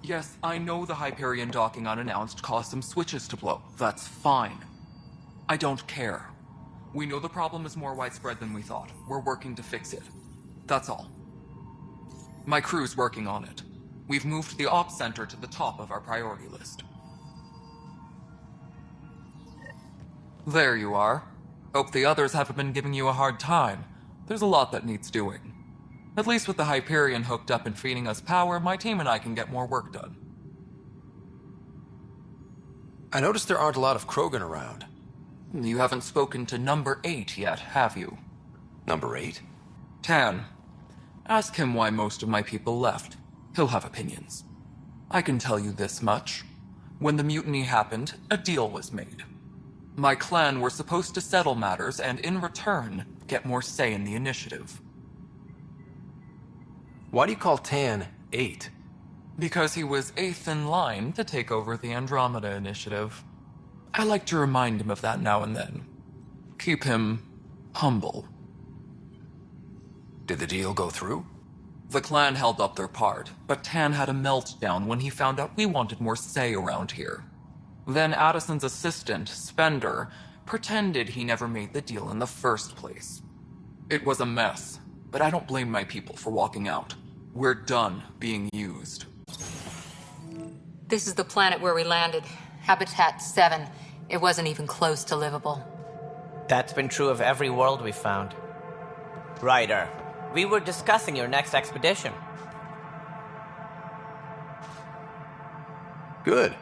Yes, I know the Hyperion docking unannounced caused some switches to blow. That's fine. I don't care. We know the problem is more widespread than we thought. We're working to fix it. That's all. My crew's working on it. We've moved the ops center to the top of our priority list. There you are. Hope the others haven't been giving you a hard time. There's a lot that needs doing. At least with the Hyperion hooked up and feeding us power, my team and I can get more work done. I noticed there aren't a lot of Krogan around. You haven't spoken to number 8 yet, have you? Number 8? Tan. Ask him why most of my people left. He'll have opinions. I can tell you this much. When the mutiny happened, a deal was made. My clan were supposed to settle matters and, in return, get more say in the initiative. Why do you call Tan 8? Because he was 8th in line to take over the Andromeda initiative. I like to remind him of that now and then. Keep him humble. Did the deal go through? The clan held up their part, but Tan had a meltdown when he found out we wanted more say around here. Then Addison's assistant, Spender, pretended he never made the deal in the first place. It was a mess, but I don't blame my people for walking out. We're done being used. This is the planet where we landed. Habitat 7. It wasn't even close to livable. That's been true of every world we found. Ryder, we were discussing your next expedition. Good.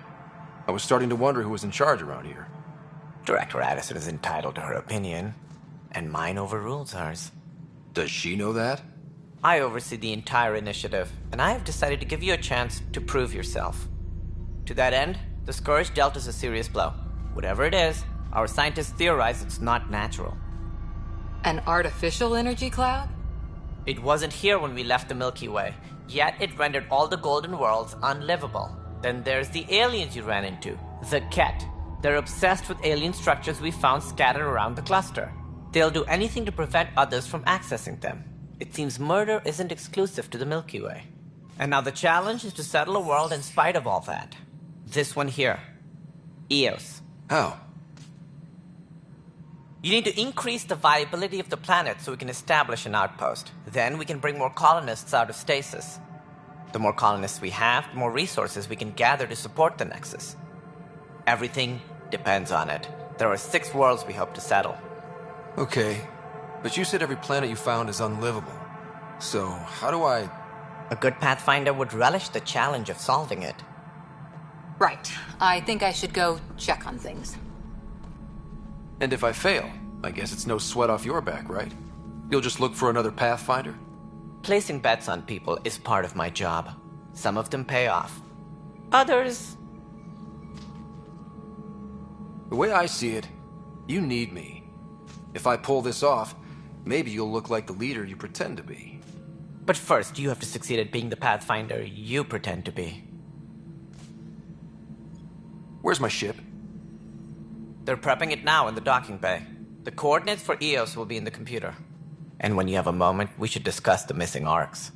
I was starting to wonder who was in charge around here. Director Addison is entitled to her opinion, and mine overrules hers. Does she know that? I oversee the entire initiative, and I have decided to give you a chance to prove yourself. To that end, the Scourge dealt us a serious blow. Whatever it is, our scientists theorize it's not natural. An artificial energy cloud? It wasn't here when we left the Milky Way, yet it rendered all the golden worlds unlivable. Then there's the aliens you ran into, the Ket. They're obsessed with alien structures we found scattered around the cluster. They'll do anything to prevent others from accessing them. It seems murder isn't exclusive to the Milky Way. And now the challenge is to settle a world in spite of all that. This one here. Eos. How? You need to increase the viability of the planet so we can establish an outpost. Then we can bring more colonists out of stasis. The more colonists we have, the more resources we can gather to support the Nexus. Everything depends on it. There are 6 worlds we hope to settle. Okay, but you said every planet you found is unlivable. So, how do I... A good Pathfinder would relish the challenge of solving it. Right. I think I should go check on things. And if I fail, I guess it's no sweat off your back, right? You'll just look for another Pathfinder? Placing bets on people is part of my job. Some of them pay off. Others... The way I see it, you need me. If I pull this off, maybe you'll look like the leader you pretend to be. But first, you have to succeed at being the Pathfinder you pretend to be. Where's my ship? They're prepping it now in the docking bay. The coordinates for Eos will be in the computer. And when you have a moment, we should discuss the missing arcs.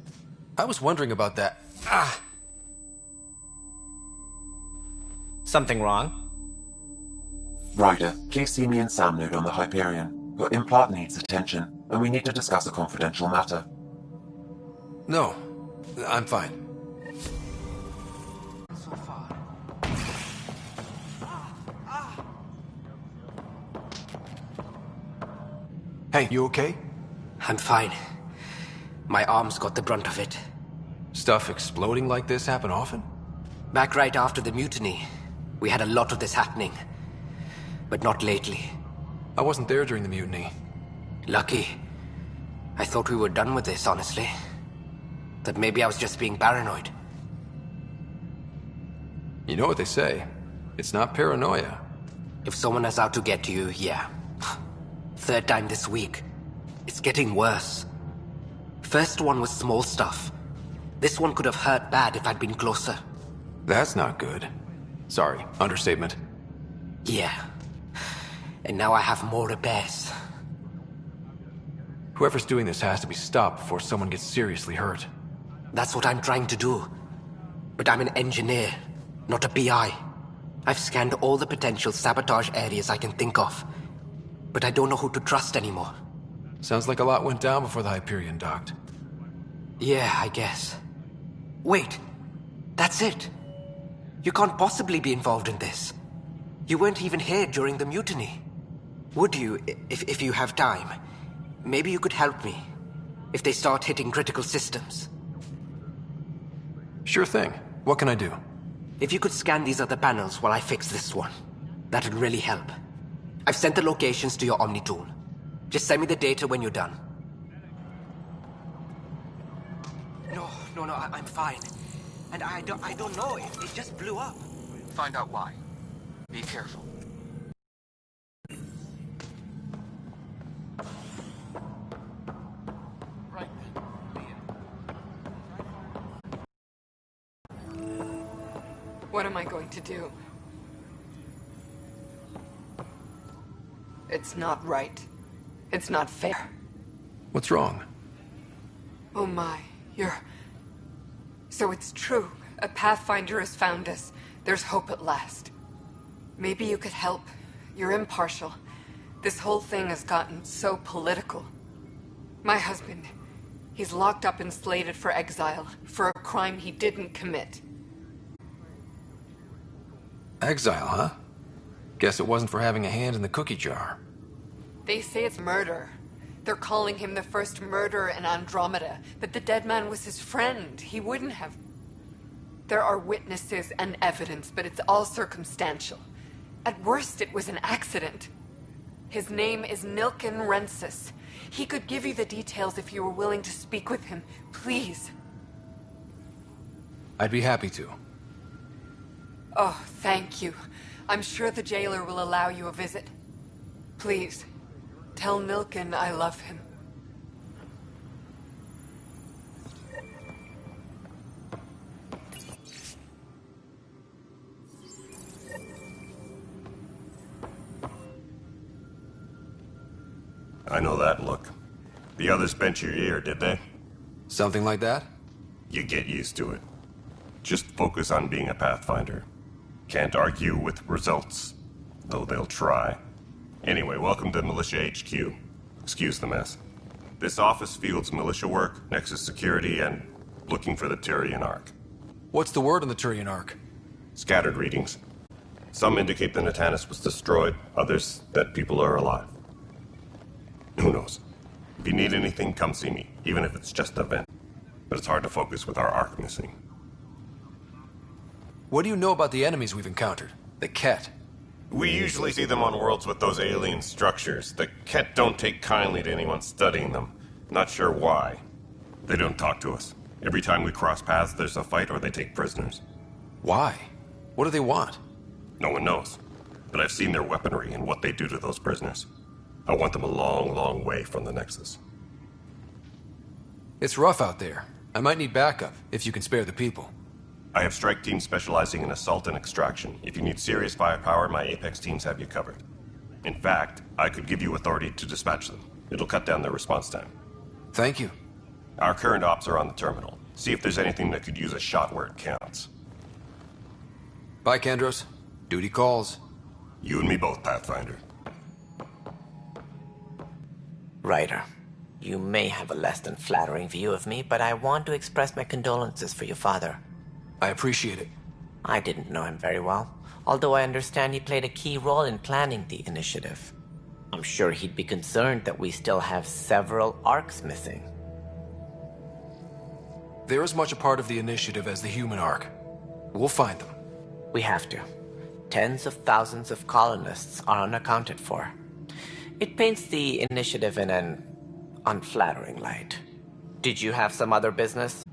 I was wondering about that. Something wrong? Ryder, please see me and Sam Node on the Hyperion. Your implant needs attention, and we need to discuss a confidential matter. No, I'm fine. Hey, you okay? I'm fine. My arms got the brunt of it. Stuff exploding like this happen often? Back right after the mutiny, we had a lot of this happening. But not lately. I wasn't there during the mutiny. Lucky. I thought we were done with this, honestly. That maybe I was just being paranoid. You know what they say. It's not paranoia. If someone is out to get you, yeah. 3rd time this week. It's getting worse. First one was small stuff. This one could have hurt bad if I'd been closer. That's not good. Sorry, understatement. Yeah. And now I have more repairs. Whoever's doing this has to be stopped before someone gets seriously hurt. That's what I'm trying to do. but I'm an engineer, not a PI. I've scanned all the potential sabotage areas I can think of, but I don't know who to trust anymore. Sounds like a lot went down before the Hyperion docked. Yeah, I guess. Wait, that's it. You can't possibly be involved in this. You weren't even here during the mutiny. Would you, if you have time? Maybe you could help me, if they start hitting critical systems. Sure thing. What can I do? If you could scan these other panels while I fix this one, that'd really help. I've sent the locations to your Omni tool. Just send me the data when you're done. No, I'm fine. And I don't know, it just blew up. Find out why. Be careful. Right. What am I going to do? It's not right. It's not fair. What's wrong? Oh my, So it's true. A Pathfinder has found us. There's hope at last. Maybe you could help. You're impartial. This whole thing has gotten so political. My husband, he's locked up and slated for exile for a crime he didn't commit. Exile, huh? Guess it wasn't for having a hand in the cookie jar. They say it's murder. They're calling him the first murderer in Andromeda, but the dead man was his friend. He wouldn't have... There are witnesses and evidence, but it's all circumstantial. At worst, it was an accident. His name is Nilken Rensis. He could give you the details if you were willing to speak with him. Please. I'd be happy to. Oh, thank you. I'm sure the jailer will allow you a visit. Please, tell Nilken I love him. I know that look. The others bent your ear, did they? Something like that? You get used to it. Just focus on being a Pathfinder. Can't argue with results, though they'll try. Anyway, welcome to Militia HQ. Excuse the mess. This office fields militia work, Nexus security, and looking for the Tyrian Ark. What's the word on the Tyrian Ark? Scattered readings. Some indicate the Natanus was destroyed, others that people are alive. Who knows? If you need anything, come see me, even if it's just a vent. But it's hard to focus with our Ark missing. What do you know about the enemies we've encountered? The Ket? We usually see them on worlds with those alien structures. The Ket don't take kindly to anyone studying them. Not sure why. They don't talk to us. Every time we cross paths, there's a fight or they take prisoners. Why? What do they want? No one knows. But I've seen their weaponry and what they do to those prisoners. I want them a long, long way from the Nexus. It's rough out there. I might need backup, if you can spare the people. I have strike teams specializing in assault and extraction. If you need serious firepower, my Apex teams have you covered. In fact, I could give you authority to dispatch them. It'll cut down their response time. Thank you. Our current ops are on the terminal. See if there's anything that could use a shot where it counts. Bye, Kandros. Duty calls. You and me both, Pathfinder. Ryder, you may have a less than flattering view of me, but I want to express my condolences for your father. I appreciate it. I didn't know him very well, although I understand he played a key role in planning the initiative. I'm sure he'd be concerned that we still have several arcs missing. They're as much a part of the initiative as the human Ark. We'll find them. We have to. Tens of thousands of colonists are unaccounted for. It paints the initiative in an unflattering light. Did you have some other business?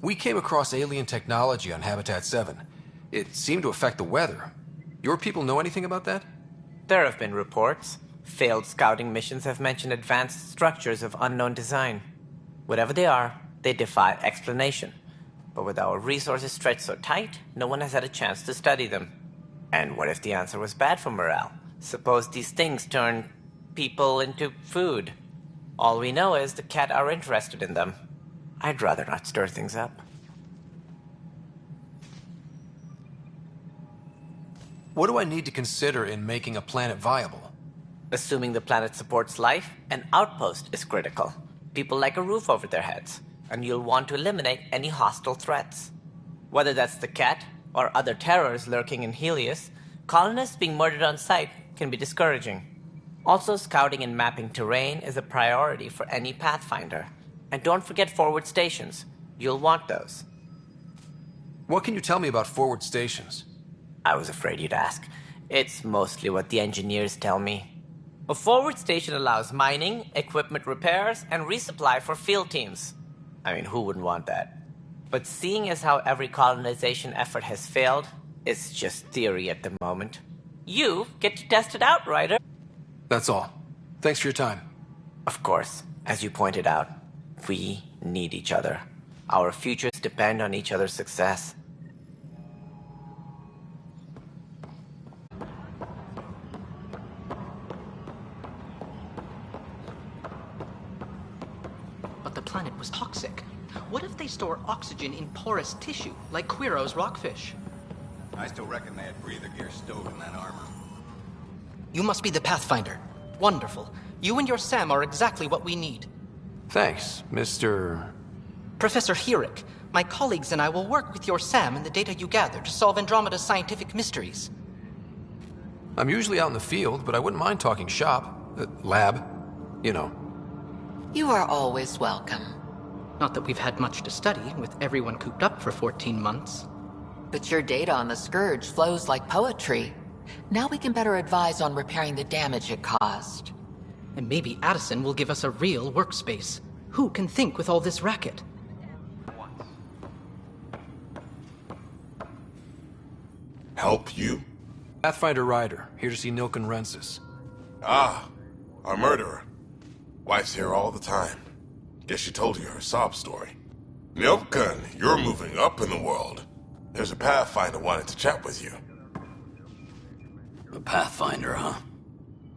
We came across alien technology on Habitat 7. It seemed to affect the weather. Your people know anything about that? There have been reports. Failed scouting missions have mentioned advanced structures of unknown design. Whatever they are, they defy explanation. But with our resources stretched so tight, no one has had a chance to study them. And what if the answer was bad for morale? Suppose these things turn people into food. All we know is the Ket are interested in them. I'd rather not stir things up. What do I need to consider in making a planet viable? Assuming the planet supports life, an outpost is critical. People like a roof over their heads, and you'll want to eliminate any hostile threats. Whether that's the cat or other terrors lurking in Helios, colonists being murdered on sight can be discouraging. Also, scouting and mapping terrain is a priority for any Pathfinder. And don't forget forward stations. You'll want those. What can you tell me about forward stations? I was afraid you'd ask. It's mostly what the engineers tell me. A forward station allows mining, equipment repairs, and resupply for field teams. I mean, who wouldn't want that? But seeing as how every colonization effort has failed, it's just theory at the moment. You get to test it out, Ryder. That's all. Thanks for your time. Of course, as you pointed out, we need each other. Our futures depend on each other's success. But the planet was toxic. What if they store oxygen in porous tissue, like Quiro's rockfish? I still reckon they had breather gear stowed in that armor. You must be the Pathfinder. Wonderful. You and your Sam are exactly what we need. Thanks, Mr. Professor Herrick, my colleagues and I will work with your Sam and the data you gather to solve Andromeda's scientific mysteries. I'm usually out in the field, but I wouldn't mind talking shop. Lab. You know. You are always welcome. Not that we've had much to study, with everyone cooped up for 14 months. But your data on the Scourge flows like poetry. Now we can better advise on repairing the damage it caused. And maybe Addison will give us a real workspace. Who can think with all this racket? Help you? Pathfinder Ryder, here to see Nilken Rensis. Ah, our murderer. Wife's here all the time. Guess she told you her sob story. Nilken, you're moving up in the world. There's a Pathfinder wanted to chat with you. A Pathfinder, huh?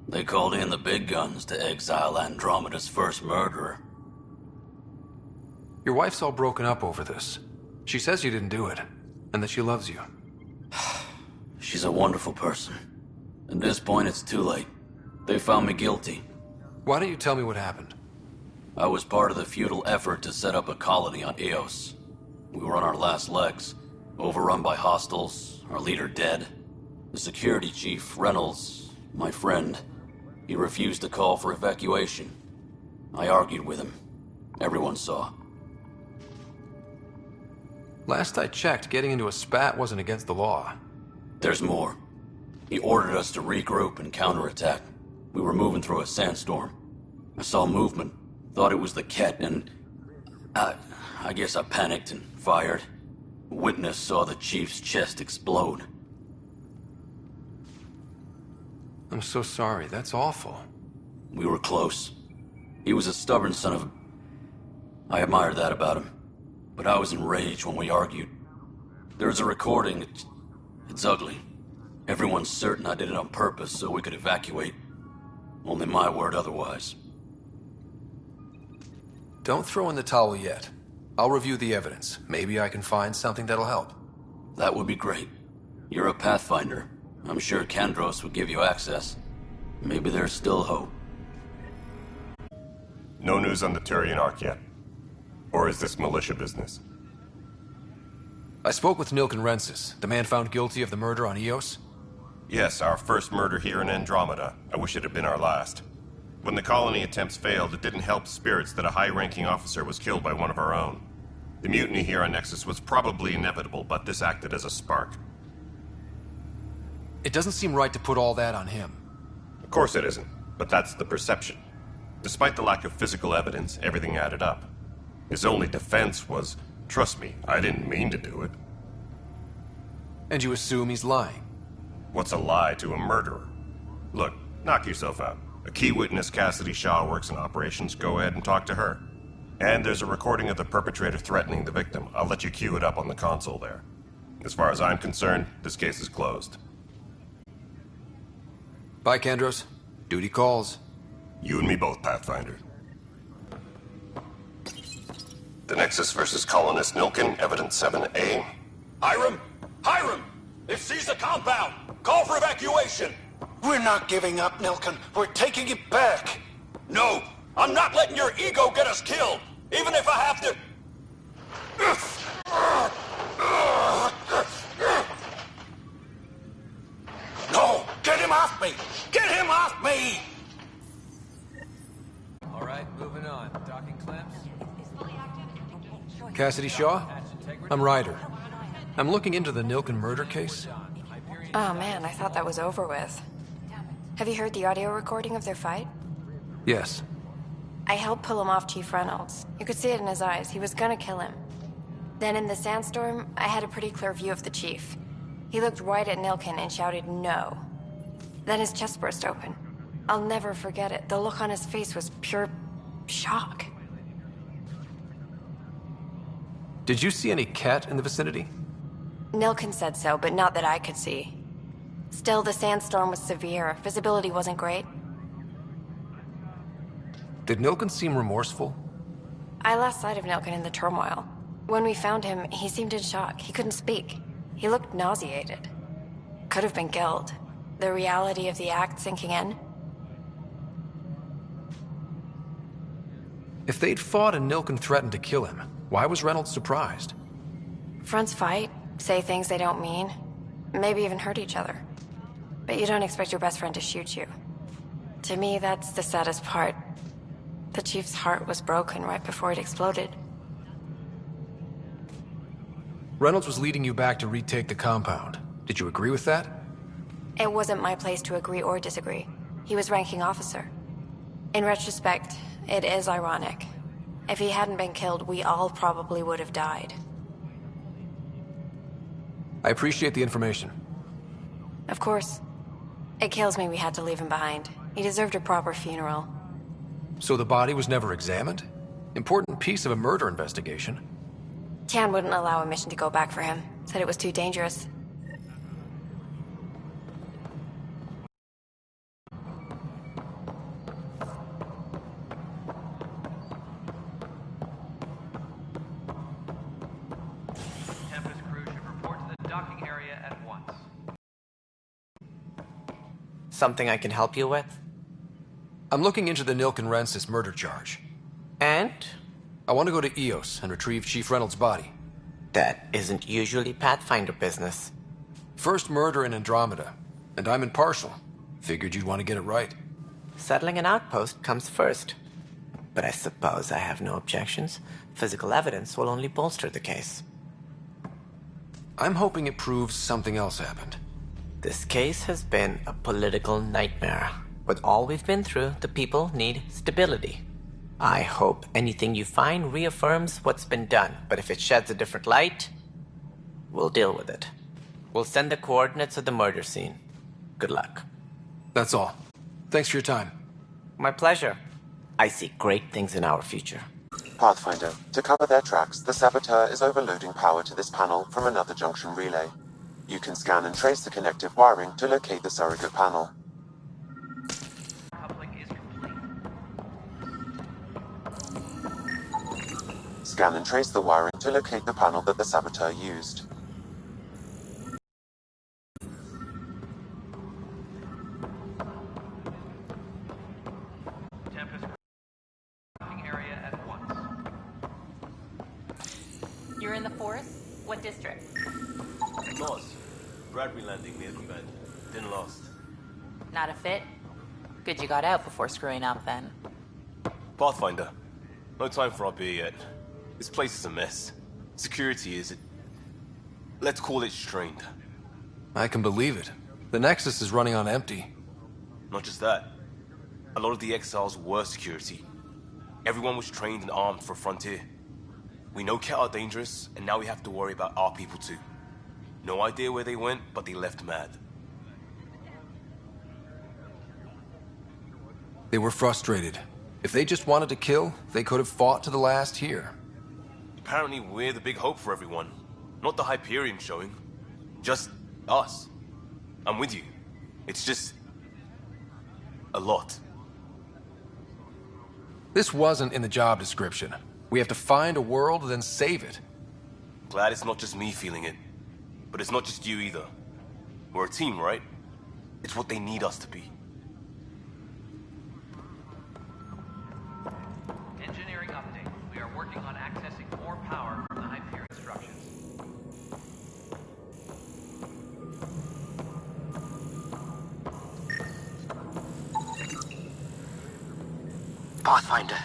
They called in the big guns to exile Andromeda's first murderer. Your wife's all broken up over this. She says you didn't do it, and that she loves you. She's a wonderful person. At this point, it's too late. They found me guilty. Why don't you tell me what happened? I was part of the futile effort to set up a colony on Eos. We were on our last legs, overrun by hostiles, our leader dead. The security chief, Reynolds, my friend, he refused to call for evacuation. I argued with him. Everyone saw. Last I checked, getting into a spat wasn't against the law. There's more. He ordered us to regroup and counterattack. We were moving through a sandstorm. I saw movement, thought it was the Ket, and I guess I panicked and fired. A witness saw the chief's chest explode. I'm so sorry, that's awful. We were close. He was a stubborn son of a... I admired that about him. But I was enraged when we argued. There's a recording. It's ugly. Everyone's certain I did it on purpose so we could evacuate. Only my word otherwise. Don't throw in the towel yet. I'll review the evidence. Maybe I can find something that'll help. That would be great. You're a Pathfinder. I'm sure Kandros would give you access. Maybe there's still hope. No news on the Turian Ark yet? Or is this militia business? I spoke with Nilken Rensis, the man found guilty of the murder on Eos. Yes, our first murder here in Andromeda. I wish it had been our last. When the colony attempts failed, it didn't help spirits that a high-ranking officer was killed by one of our own. The mutiny here on Nexus was probably inevitable, but this acted as a spark. It doesn't seem right to put all that on him. Of course it isn't, but that's the perception. Despite the lack of physical evidence, everything added up. His only defense was, trust me, I didn't mean to do it. And you assume he's lying? What's a lie to a murderer? Look, knock yourself out. A key witness, Cassidy Shaw, works in operations. Go ahead and talk to her. And there's a recording of the perpetrator threatening the victim. I'll let you cue it up on the console there. As far as I'm concerned, this case is closed. Bye, Kandros. Duty calls. You and me both, Pathfinder. The Nexus versus Colonist Nilkin, Evidence 7A. Hiram! Hiram! They've seized the compound! Call for evacuation! We're not giving up, Nilkin. We're taking it back. No! I'm not letting your ego get us killed! Even if I have to... No! Get him off me! Get him off me! All right, moving on. Docking clamps. Cassidy Shaw? I'm Ryder. I'm looking into the Nilkin murder case. Oh man, I thought that was over with. Have you heard the audio recording of their fight? Yes. I helped pull him off Chief Reynolds. You could see it in his eyes. He was gonna kill him. Then in the sandstorm, I had a pretty clear view of the chief. He looked right at Nilkin and shouted no. Then his chest burst open. I'll never forget it. The look on his face was pure shock. Did you see any cat in the vicinity? Nilkin said so, but not that I could see. Still, the sandstorm was severe. Visibility wasn't great. Did Nilkin seem remorseful? I lost sight of Nilkin in the turmoil. When we found him, he seemed in shock. He couldn't speak. He looked nauseated. Could have been guilt. The reality of the act sinking in. If they'd fought and Nilkin threatened to kill him, why was Reynolds surprised? Fronts fight, say things they don't mean, maybe even hurt each other. But you don't expect your best friend to shoot you. To me, that's the saddest part. The chief's heart was broken right before it exploded. Reynolds was leading you back to retake the compound. Did you agree with that? It wasn't my place to agree or disagree. He was ranking officer. In retrospect, it is ironic. If he hadn't been killed, we all probably would have died. I appreciate the information. Of course. It kills me we had to leave him behind. He deserved a proper funeral. So the body was never examined? Important piece of a murder investigation. Tian wouldn't allow a mission to go back for him. Said it was too dangerous. Tempest crew should report to the docking area at once. Something I can help you with? I'm looking into the Nilkin Rensis murder charge. And? I want to go to EOS and retrieve Chief Reynolds' body. That isn't usually Pathfinder business. First murder in Andromeda, and I'm impartial. Figured you'd want to get it right. Settling an outpost comes first. But I suppose I have no objections. Physical evidence will only bolster the case. I'm hoping it proves something else happened. This case has been a political nightmare. With all we've been through, the people need stability. I hope anything you find reaffirms what's been done, but if it sheds a different light, we'll deal with it. We'll send the coordinates of the murder scene. Good luck. That's all. Thanks for your time. My pleasure. I see great things in our future. Pathfinder, to cover their tracks, the saboteur is overloading power to this panel from another junction relay. You can scan and trace the connective wiring to locate the surrogate panel. Scan and trace the wiring to locate the panel that the saboteur used. Tempest docking area at once. You're in the forest? What district? Lost. Bradbury landing near the bed. Then lost. Not a fit? Good you got out before screwing up then. Pathfinder. No time for our beer yet. This place is a mess. Security is... let's call it strained. I can believe it. The Nexus is running on empty. Not just that. A lot of the exiles were security. Everyone was trained and armed for Frontier. We know Ket are dangerous, and now we have to worry about our people too. No idea where they went, but they left mad. They were frustrated. If they just wanted to kill, they could have fought to the last here. Apparently we're the big hope for everyone. Not the Hyperion showing. Just us. I'm with you. It's just... a lot. This wasn't in the job description. We have to find a world, then save it. Glad it's not just me feeling it. But it's not just you either. We're a team, right? It's what they need us to be. Engineering update. We are working on accessing more power from the Hyperion structures. Pathfinder,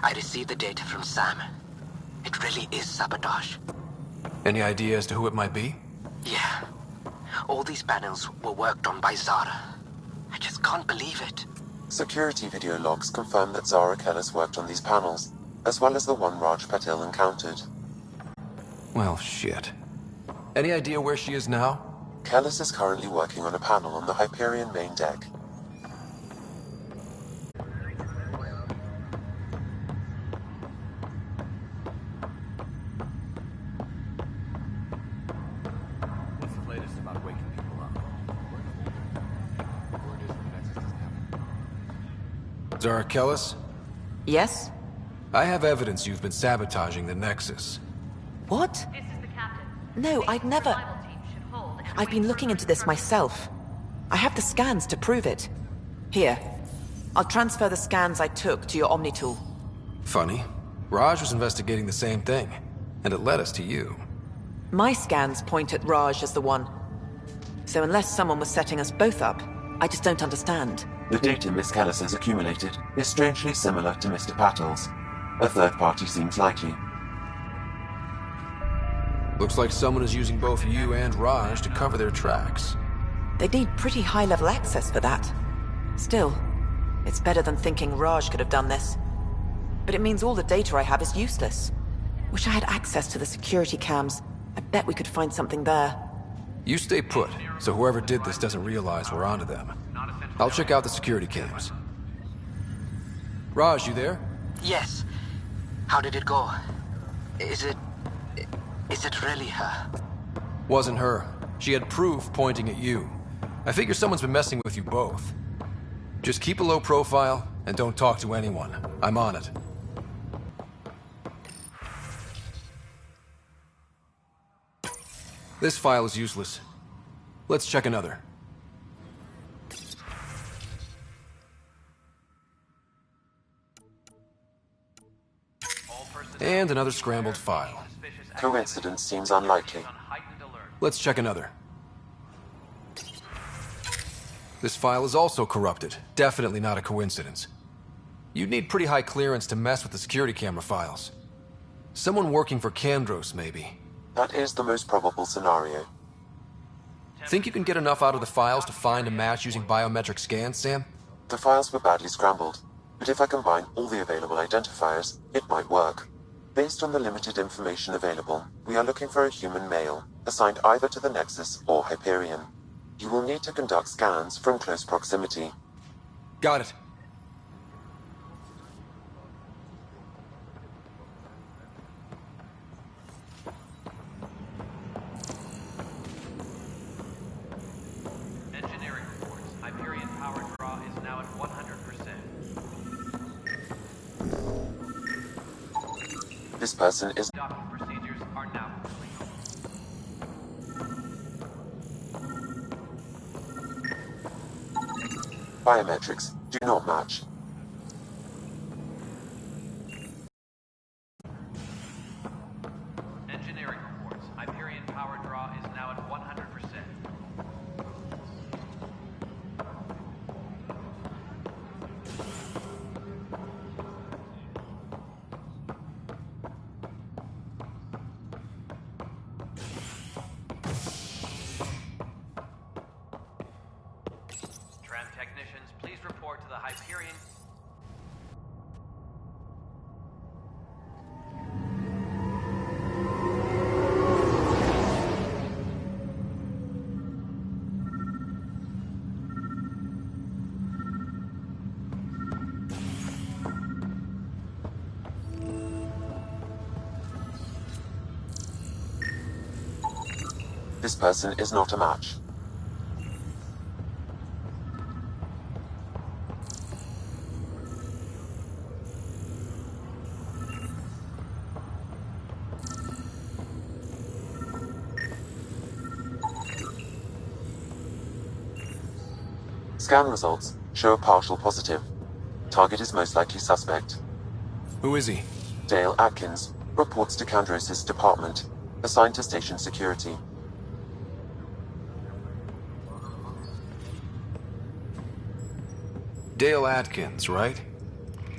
I received the data from Sam. It really is sabotage. Any idea as to who it might be? Yeah. All these panels were worked on by Zara. I just can't believe it. Security video logs confirm that Zara Kellis worked on these panels, as well as the one Raj Patil encountered. Well, shit. Any idea where she is now? Kellis is currently working on a panel on the Hyperion main deck. What's the latest about waking people up? Zara Kellis? Yes? I have evidence you've been sabotaging the Nexus. What? This is the captain. No, I'd never... Survival team should hold and I've been await looking further into this myself. I have the scans to prove it. Here. I'll transfer the scans I took to your Omni tool. Funny. Raj was investigating the same thing, and it led us to you. My scans point at Raj as the one. So unless someone was setting us both up, I just don't understand. The data Miss Kellis has accumulated is strangely similar to Mr. Patil's. A third party seems likely. Looks like someone is using both you and Raj to cover their tracks. They'd need pretty high-level access for that. Still, it's better than thinking Raj could have done this. But it means all the data I have is useless. Wish I had access to the security cams. I bet we could find something there. You stay put, so whoever did this doesn't realize we're onto them. I'll check out the security cams. Raj, you there? Yes. How did it go? Is it really her? Wasn't her. She had proof pointing at you. I figure someone's been messing with you both. Just keep a low profile, and don't talk to anyone. I'm on it. This file is useless. Let's check another. And another scrambled file. Coincidence seems unlikely. Let's check another. This file is also corrupted. Definitely not a coincidence. You'd need pretty high clearance to mess with the security camera files. Someone working for Kandros, maybe. That is the most probable scenario. Think you can get enough out of the files to find a match using biometric scans, Sam? The files were badly scrambled, but if I combine all the available identifiers, it might work. Based on the limited information available, we are looking for a human male, assigned either to the Nexus or Hyperion. You will need to conduct scans from close proximity. Got it. Engineering reports. Hyperion power draw is now at 100%. This person is... Docking procedures are now complete. Biometrics do not match. Engineering reports. Hyperion power draw is now at 100%. Tram technicians, please report to the Hyperion. This person is not a match. Scan results show a partial positive. Target is most likely suspect. Who is he? Dale Atkins, reports to Kandros' department, assigned to station security. Dale Atkins, right?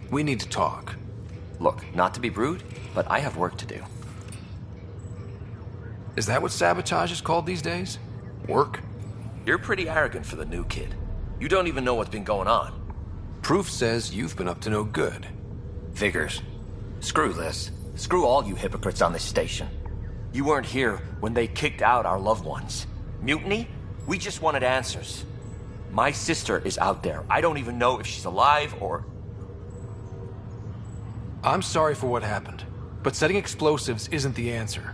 We need to talk. Look, not to be rude, but I have work to do. Is that what sabotage is called these days? Work? You're pretty arrogant for the new kid. You don't even know what's been going on. Proof says you've been up to no good. Figures. Screw this. Screw all you hypocrites on this station. You weren't here when they kicked out our loved ones. Mutiny? We just wanted answers. My sister is out there. I don't even know if she's alive or... I'm sorry for what happened, but setting explosives isn't the answer.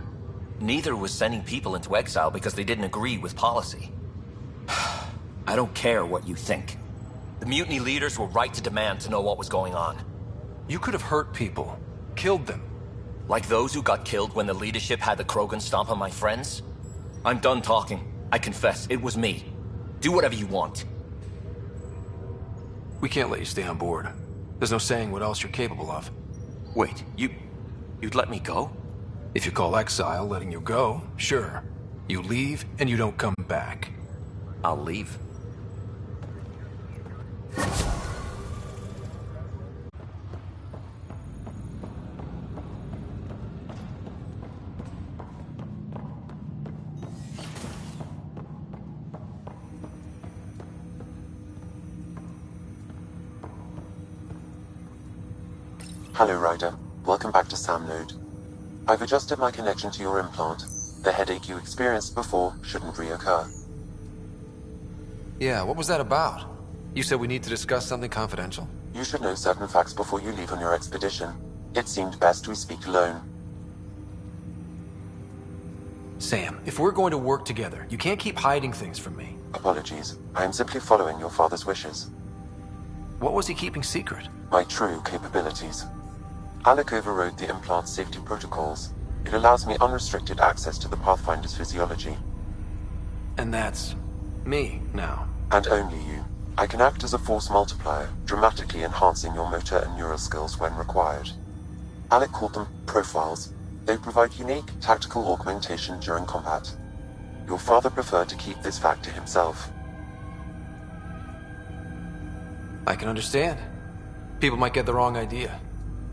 Neither was sending people into exile because they didn't agree with policy. I don't care what you think. The mutiny leaders were right to demand to know what was going on. You could have hurt people, killed them. Like those who got killed when the leadership had the Krogan stomp on my friends? I'm done talking. I confess, it was me. Do whatever you want. We can't let you stay on board. There's no saying what else you're capable of. Wait, you'd let me go? If you call exile letting you go, sure. You leave and you don't come back. I'll leave. Hello, Ryder. Welcome back to Sam Node. I've adjusted my connection to your implant. The headache you experienced before shouldn't reoccur. Yeah, what was that about? You said we need to discuss something confidential? You should know certain facts before you leave on your expedition. It seemed best we speak alone. Sam, if we're going to work together, you can't keep hiding things from me. Apologies. I am simply following your father's wishes. What was he keeping secret? My true capabilities. Alec overrode the implant's safety protocols. It allows me unrestricted access to the Pathfinder's physiology. And that's... me, now. And only you. I can act as a force multiplier, dramatically enhancing your motor and neural skills when required. Alec called them profiles. They provide unique tactical augmentation during combat. Your father preferred to keep this fact to himself. I can understand. People might get the wrong idea.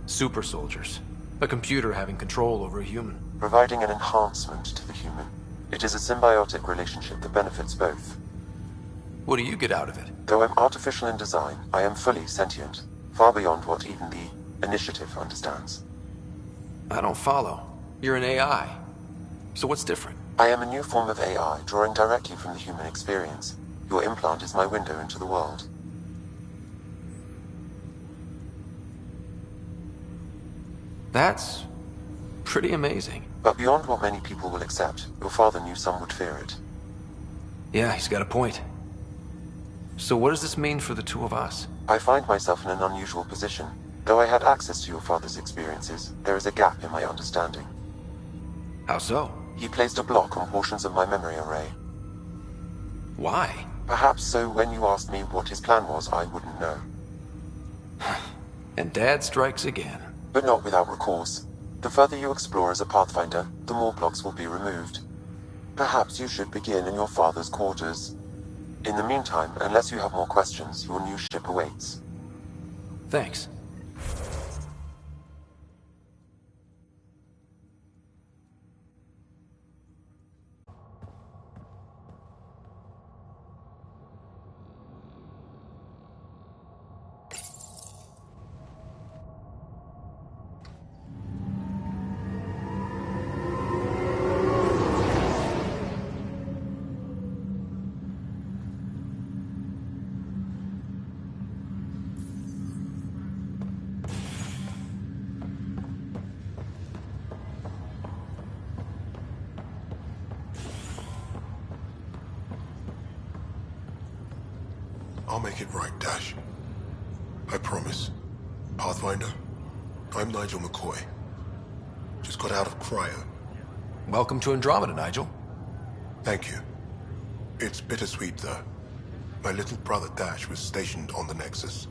Super soldiers. A computer having control over a human. Providing an enhancement to the human. It is a symbiotic relationship that benefits both. What do you get out of it? Though I'm artificial in design, I am fully sentient. Far beyond what even the Initiative understands. I don't follow. You're an AI. So what's different? I am a new form of AI, drawing directly from the human experience. Your implant is my window into the world. That's pretty amazing. But beyond what many people will accept, your father knew some would fear it. Yeah, he's got a point. So what does this mean for the two of us? I find myself in an unusual position. Though I had access to your father's experiences, there is a gap in my understanding. How so? He placed a block on portions of my memory array. Why? Perhaps so when you asked me what his plan was, I wouldn't know. And Dad strikes again. But not without recourse. The further you explore as a Pathfinder, the more blocks will be removed. Perhaps you should begin in your father's quarters. In the meantime, unless you have more questions, your new ship awaits. Thanks. I'll make it right, Dash. I promise. Pathfinder, I'm Nigel McCoy. Just got out of cryo. Welcome to Andromeda, Nigel. Thank you. It's bittersweet, though. My little brother Dash was stationed on the Nexus.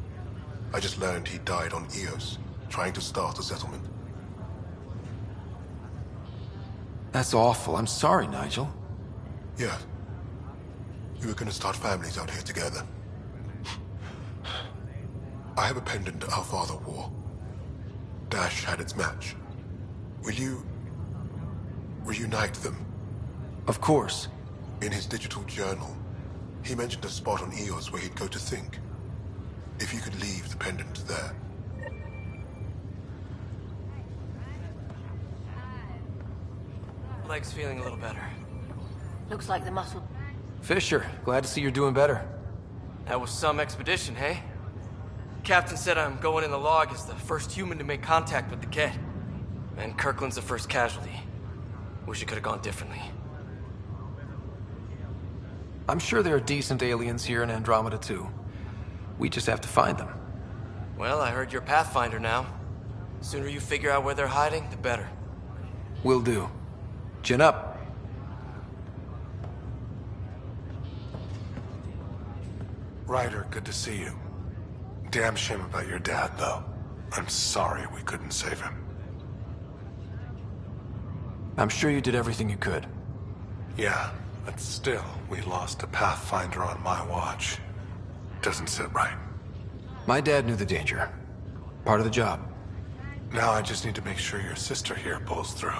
I just learned he died on Eos, trying to start a settlement. That's awful. I'm sorry, Nigel. Yeah. We were gonna start families out here together. I have a pendant our father wore. Dash had its match. Will you reunite them? Of course. In his digital journal, he mentioned a spot on Eos where he'd go to think. If you could leave the pendant there. Leg's feeling a little better. Looks like the muscle. Fisher, glad to see you're doing better. That was some expedition, hey? Captain said I'm going in the log as the first human to make contact with the Ket. And Kirkland's the first casualty. Wish it could have gone differently. I'm sure there are decent aliens here in Andromeda too. We just have to find them. Well, I heard you're Pathfinder now. Sooner you figure out where they're hiding, the better. Will do. Chin up. Ryder, good to see you. Damn shame about your dad, though. I'm sorry we couldn't save him. I'm sure you did everything you could. Yeah, but still, we lost a Pathfinder on my watch. Doesn't sit right. My dad knew the danger. Part of the job. Now I just need to make sure your sister here pulls through.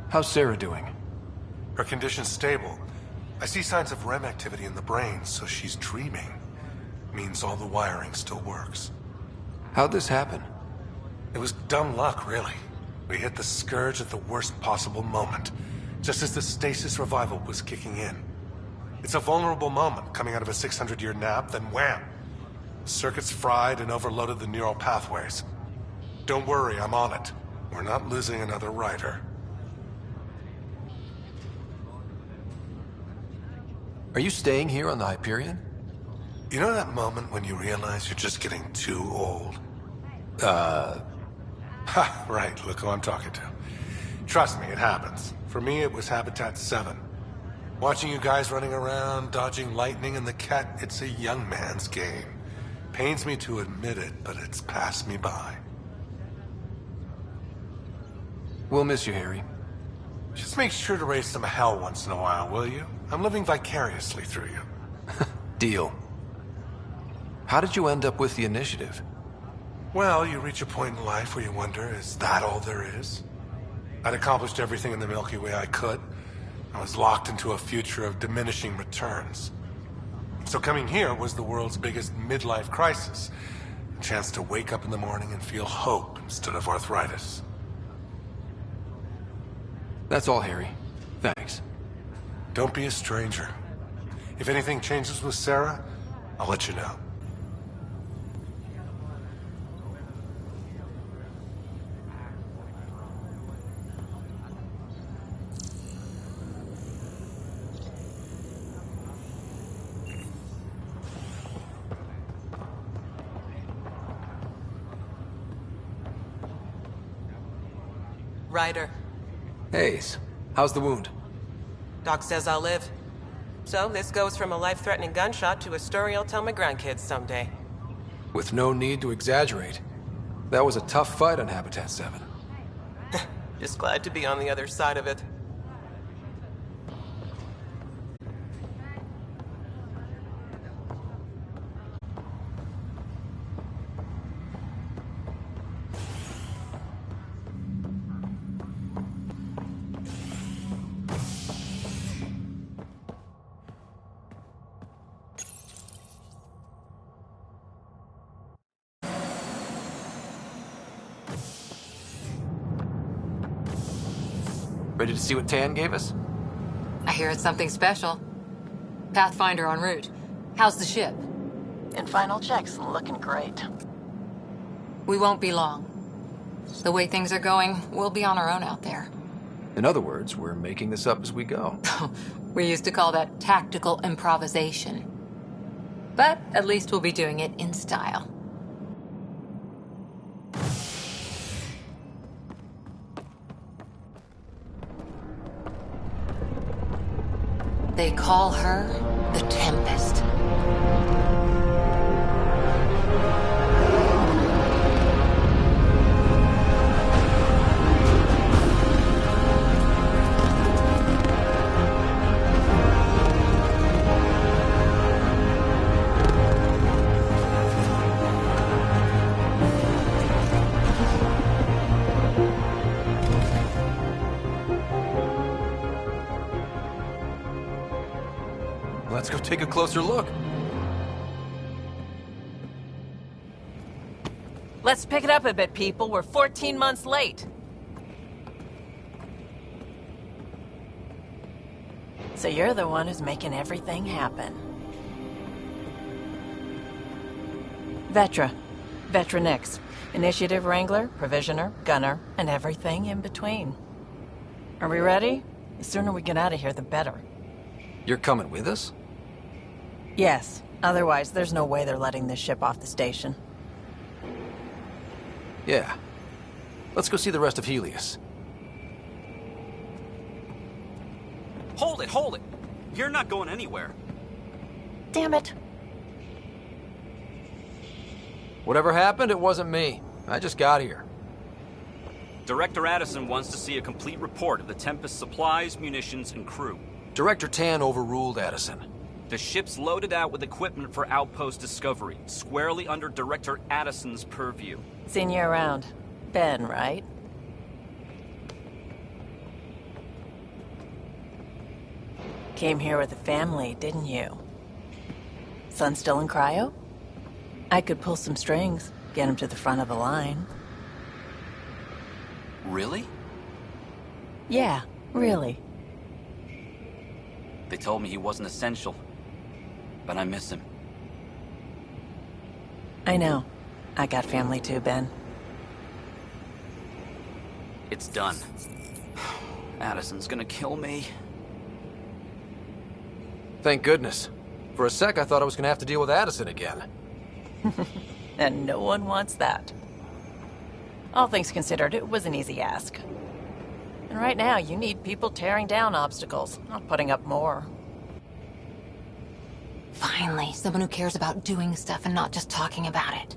How's Sarah doing? Her condition's stable. I see signs of REM activity in the brain, so she's dreaming. Means all the wiring still works. How'd this happen? It was dumb luck, really. We hit the Scourge at the worst possible moment, just as the stasis revival was kicking in. It's a vulnerable moment, coming out of a 600-year nap, then wham! Circuits fried and overloaded the neural pathways. Don't worry, I'm on it. We're not losing another Ryder. Are you staying here on the Hyperion? You know that moment when you realize you're just getting too old? Ha, right, look who I'm talking to. Trust me, it happens. For me, it was Habitat 7. Watching you guys running around, dodging lightning and the Ket, it's a young man's game. Pains me to admit it, but it's passed me by. We'll miss you, Harry. Just make sure to raise some hell once in a while, will you? I'm living vicariously through you. Deal. How did you end up with the initiative? Well, you reach a point in life where you wonder, is that all there is? I'd accomplished everything in the Milky Way I could. I was locked into a future of diminishing returns. So coming here was the world's biggest midlife crisis. A chance to wake up in the morning and feel hope instead of arthritis. That's all, Harry. Thanks. Don't be a stranger. If anything changes with Sarah, I'll let you know. Ryder. Hayes, how's the wound? Doc says I'll live. So this goes from a life-threatening gunshot to a story I'll tell my grandkids someday. With no need to exaggerate. That was a tough fight on Habitat 7. Just glad to be on the other side of it. Ready to see what Tan gave us? I hear it's something special. Pathfinder en route. How's the ship? In final checks, looking great. We won't be long. The way things are going, we'll be on our own out there. In other words, we're making this up as we go. We used to call that tactical improvisation. But at least we'll be doing it in style. They call her the Tempest. Let's go take a closer look. Let's pick it up a bit, people. We're 14 months late. So you're the one who's making everything happen. Vetra. Vetra Nix. Initiative Wrangler, Provisioner, Gunner, and everything in between. Are we ready? The sooner we get out of here, the better. You're coming with us? Yes. Otherwise, there's no way they're letting this ship off the station. Yeah. Let's go see the rest of Helios. Hold it, hold it! You're not going anywhere. Damn it. Whatever happened, it wasn't me. I just got here. Director Addison wants to see a complete report of the Tempest's supplies, munitions, and crew. Director Tan overruled Addison. The ship's loaded out with equipment for outpost discovery, squarely under Director Addison's purview. Seen you around. Ben, right? Came here with a family, didn't you? Son still in cryo? I could pull some strings, get him to the front of the line. Really? Yeah, really. They told me he wasn't essential, but I miss him. I know. I got family too, Ben. It's done. Addison's gonna kill me. Thank goodness. For a sec, I thought I was gonna have to deal with Addison again. And no one wants that. All things considered, it was an easy ask. And right now, you need people tearing down obstacles, not putting up more. Finally, someone who cares about doing stuff and not just talking about it.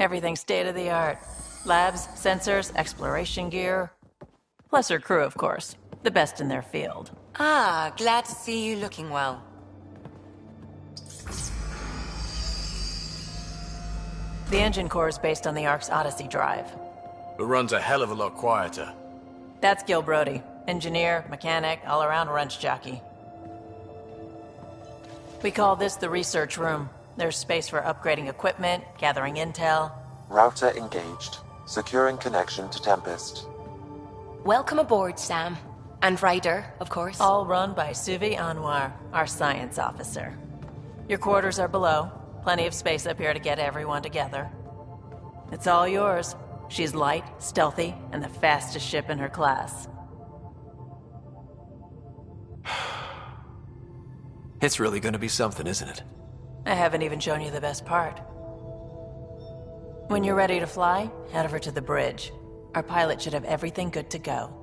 Everything's state-of-the-art. Labs, sensors, exploration gear. Plus her crew, of course. The best in their field. Ah, glad to see you looking well. The engine core is based on the Ark's Odyssey drive. It runs a hell of a lot quieter. That's Gil Brody. Engineer, mechanic, all-around wrench jockey. We call this the research room. There's space for upgrading equipment, gathering intel. Router engaged. Securing connection to Tempest. Welcome aboard, Sam. And Ryder, of course. All run by Suvi Anwar, our science officer. Your quarters are below. Plenty of space up here to get everyone together. It's all yours. She's light, stealthy, and the fastest ship in her class. It's really gonna be something, isn't it? I haven't even shown you the best part. When you're ready to fly, head over to the bridge. Our pilot should have everything good to go.